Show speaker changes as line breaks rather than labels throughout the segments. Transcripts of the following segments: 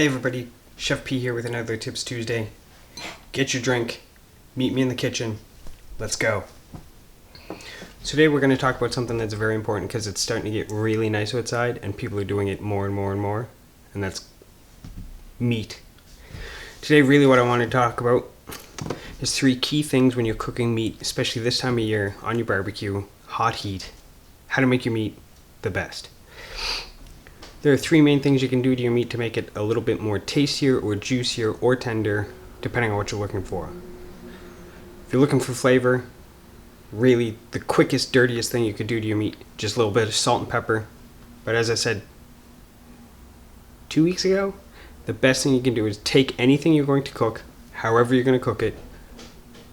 Hey everybody, Chef P here with another Tips Tuesday. Get your drink, meet me in the kitchen, let's go. Today we're going to talk about something that's very important because it's starting to get really nice outside and people are doing it more and more and more, and that's meat. Today really what I want to talk about is 3 key things when you're cooking meat, especially this time of year on your barbecue, hot heat, how to make your meat the best. There are 3 main things you can do to your meat to make it a little bit more tastier or juicier or tender, depending on what you're looking for. If you're looking for flavor, really the quickest, dirtiest thing you could do to your meat, just a little bit of salt and pepper. But as I said 2 weeks ago, the best thing you can do is take anything you're going to cook, however you're going to cook it,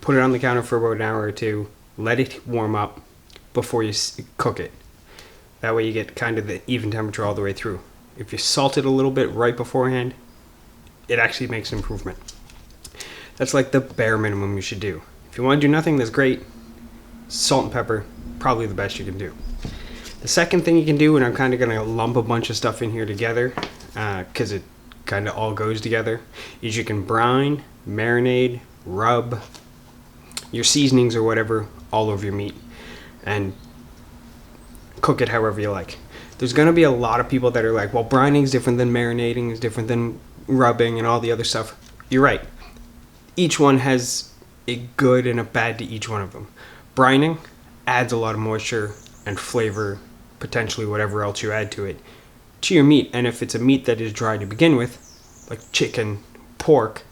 put it on the counter for about an hour or 2, let it warm up before you cook it. That way you get kind of the even temperature all the way through. If you salt it a little bit right beforehand, it actually makes an improvement. That's like the bare minimum you should do. If you want to do nothing, that's great. Salt and pepper, probably the best you can do. The second thing you can do, and I'm kind of going to lump a bunch of stuff in here together because it kind of all goes together, is you can brine, marinade, rub your seasonings or whatever all over your meat and cook it however you like. There's going to be a lot of people that are like, well, brining is different than marinating, is different than rubbing and all the other stuff. You're right. Each one has a good and a bad to each one of them. Brining adds a lot of moisture and flavor, potentially whatever else you add to it, to your meat. And if it's a meat that is dry to begin with, like chicken, pork,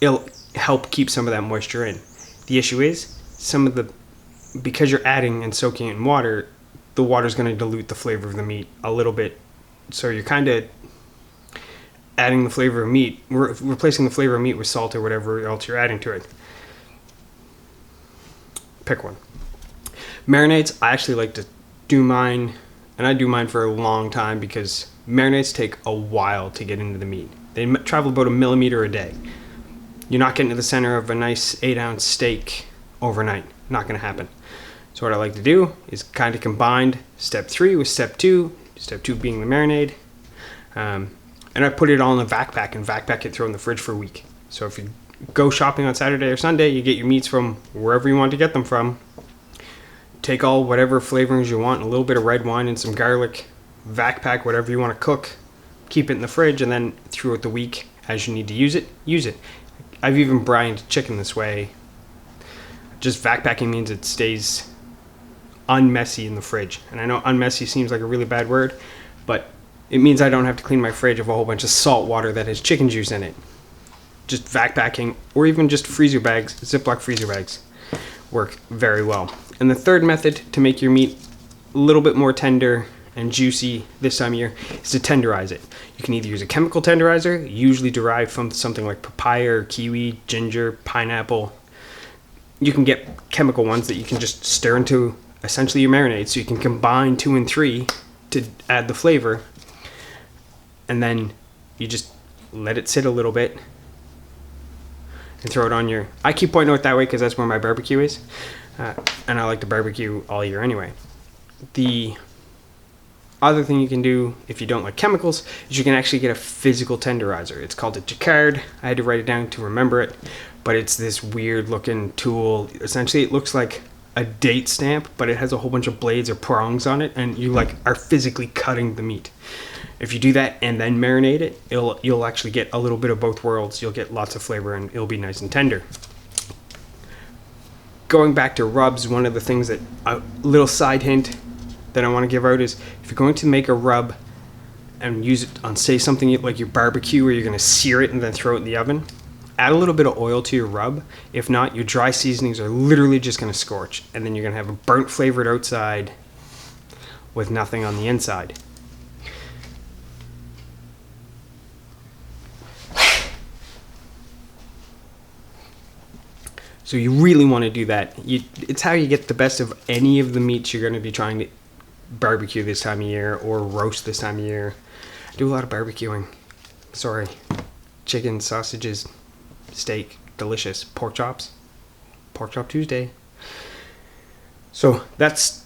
it'll help keep some of that moisture in. The issue is, because you're adding and soaking it in water, the water's going to dilute the flavor of the meat a little bit. So you're kind of adding the flavor of meat, replacing the flavor of meat with salt or whatever else you're adding to it. Pick one. Marinades, I actually like to do mine, and I do mine for a long time because marinades take a while to get into the meat. They travel about 1 millimeter a day. You're not getting to the center of a nice 8-ounce steak overnight. Not going to happen. So what I like to do is kind of combine step 3 with step 2, step 2 being the marinade, and I put it all in a vac pack and vac pack it, throw in the fridge for a week. So if you go shopping on Saturday or Sunday, you get your meats from wherever you want to get them from, take all whatever flavorings you want, a little bit of red wine and some garlic, vac pack whatever you want to cook, keep it in the fridge, and then throughout the week as you need to use it, use it. I've even brined chicken this way. Just vac packing means it stays unmessy in the fridge. And I know unmessy seems like a really bad word, but it means I don't have to clean my fridge of a whole bunch of salt water that has chicken juice in it. Just vac packing, or even just freezer bags, Ziploc freezer bags, work very well. And the third method to make your meat a little bit more tender and juicy this time of year is to tenderize it. You can either use a chemical tenderizer, usually derived from something like papaya or kiwi, ginger, pineapple. You can get chemical ones that you can just stir into essentially your marinade, so you can combine 2 and 3 to add the flavor, and then you just let it sit a little bit and throw it on your... I keep pointing out that way because that's where my barbecue is, and I like to barbecue all year anyway. The other thing you can do if you don't like chemicals is you can actually get a physical tenderizer. It's called a Jacquard. I had to write it down to remember it, but it's this weird looking tool. Essentially it looks like a date stamp, but it has a whole bunch of blades or prongs on it, and you are physically cutting the meat. If you do that and then marinate it, you'll actually get a little bit of both worlds. You'll get lots of flavor and it'll be nice and tender. Going back to rubs, one of the things that a little side hint that I want to give out is if you're going to make a rub and use it on, say, something like your barbecue, where you're going to sear it and then throw it in the oven, add a little bit of oil to your rub. If not, your dry seasonings are literally just going to scorch, and then you're going to have a burnt flavored outside with nothing on the inside. So you really want to do that. It's how you get the best of any of the meats you're going to be trying to barbecue this time of year or roast this time of year. I do a lot of barbecuing. Sorry. Chicken, sausages, steak, delicious. Pork chops. Pork chop Tuesday. So that's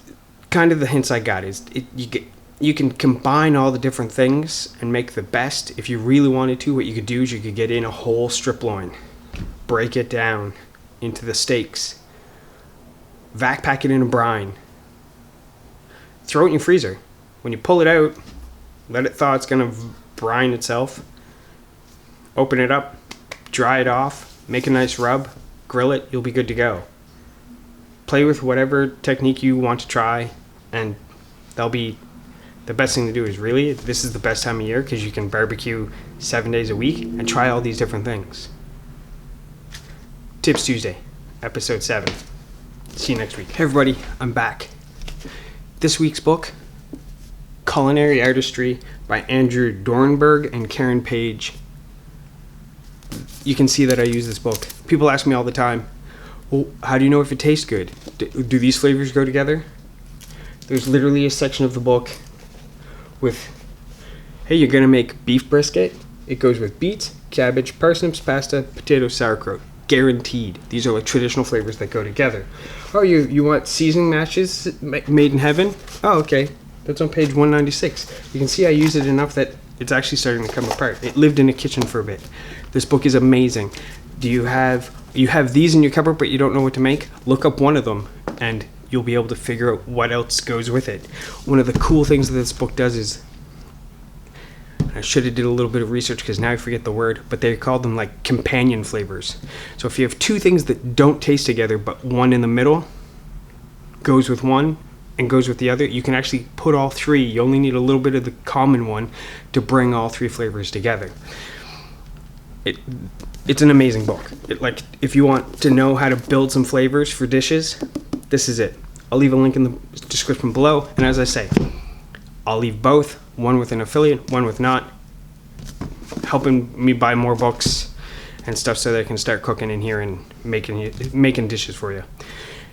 kind of the hints I got. Is you get you can combine all the different things and make the best. If you really wanted to, what you could do is you could get in a whole strip loin, break it down into the steaks, vac pack it in a brine, throw it in your freezer. When you pull it out, let it thaw. It's going to brine itself. Open it up, dry it off, make a nice rub, grill it, you'll be good to go. Play with whatever technique you want to try, and that'll be the best thing to do. Is really, this is the best time of year because you can barbecue 7 days a week and try all these different things. Tips Tuesday, episode 7. See you next week. Hey everybody, I'm back. This week's book, Culinary Artistry by Andrew Dornberg and Karen Page. You can see that I use this book. People ask me all the time, well, how do you know if it tastes good? Do these flavors go together? There's literally a section of the book with, hey, you're gonna make beef brisket. It goes with beets, cabbage, parsnips, pasta, potatoes, sauerkraut. Guaranteed. These are like traditional flavors that go together. Oh, you want seasoning matches made in heaven? Oh, okay. That's on page 196. You can see I use it enough that it's actually starting to come apart. It lived in a kitchen for a bit. This book is amazing. Do you have these in your cupboard but you don't know what to make? Look up one of them and you'll be able to figure out what else goes with it. One of the cool things that this book does is, I should have did a little bit of research because now I forget the word, but they call them like companion flavors. So if you have two things that don't taste together but one in the middle goes with one and goes with the other, you can actually put all three. You only need a little bit of the common one to bring all three flavors together. It's an amazing book. If you want to know how to build some flavors for dishes, this is it. I'll leave a link in the description below, and as I say, I'll leave both, one with an affiliate, one with not, helping me buy more books and stuff so that I can start cooking in here and making dishes for you.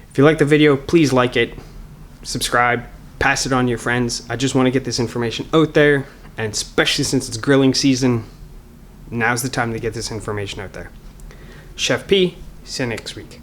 If you like the video, please like it, subscribe, pass it on to your friends. I just want to get this information out there, and especially since it's grilling season, now's the time to get this information out there. Chef P, see you next week.